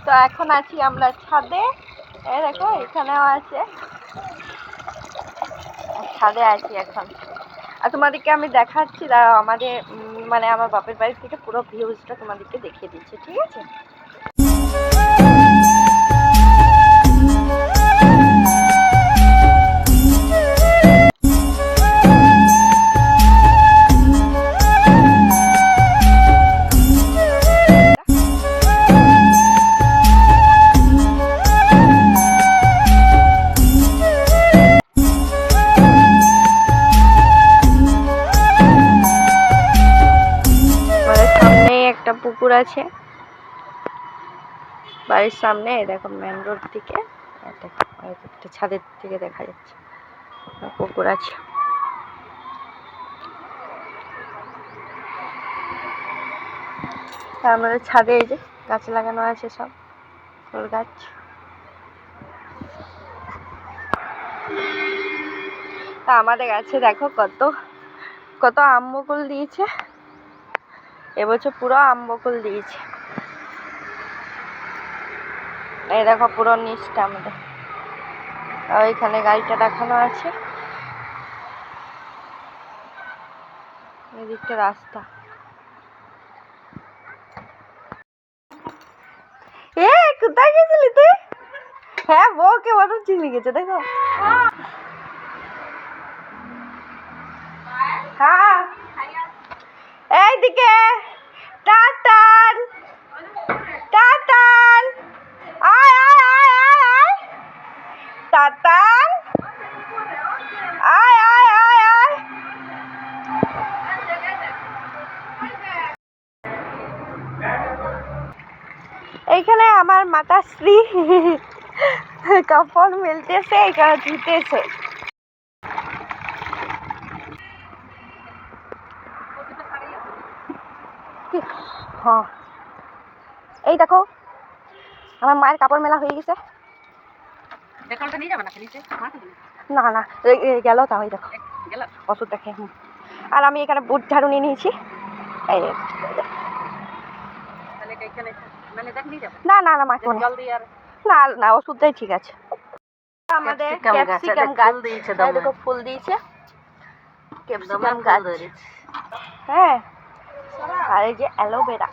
তো এখন আছি আমরা ছাদে, এই দেখো এখানেও আছে, ছাদে আছি এখন। আর তোমাদেরকে আমি দেখাচ্ছি, দাঁড়াও, আমাদের মানে আমার বাপের বাড়ি থেকে পুরো ভিউজটা তোমাদেরকে দেখিয়ে দিচ্ছি, ঠিক আছে? একটা পুকুর আছে বাড়ির সামনে, দেখো মেন রোড থেকে একটা ছাদের থেকে দেখা যাচ্ছে পুকুর আছে। আমাদের ছাদে এই যে গাছ লাগানো আছে, সব ফুল গাছ। তা আমাদের গাছে দেখো কত কত আম বকুল দিয়েছে, এবছর পুরো আম বকুল দিয়েছে। এই দেখো পুরো নিচটা আমাদের, ওইখানে গাড়িটা দেখানো আছে, এদিকটা রাস্তা। এ কোথায় গেছিলি তুই? হ্যাঁ, বউকে বড় চিনি গেছে, দেখো। হ্যাঁ, এইদিকে টাটান টাটান, আয় আয় আয় আয় আয় টাটান, আয় আয় আয় আয়। এইখানে আমার মাতাশ্রী কাপড় মেলতেছে, এখানে ধুতেছে। হ্যাঁ, এই দেখো আমার মায়ের কাপড় মেলা হয়ে গেছে। না না, গেল তাহলে দেখো ওষুধ দেখে। আর আমি এখানে বুট ঝাড়ু নিয়ে নিয়েছি। না না না, মাকে না না, ওষুধটাই ঠিক আছে। আমাদের ক্যাপসিকাম গাছ দিয়েছে, দেখো ফুল দিয়েছে, ক্যাপসিকাম গাছ। হ্যাঁ, আর এই যে অ্যালোভেরা।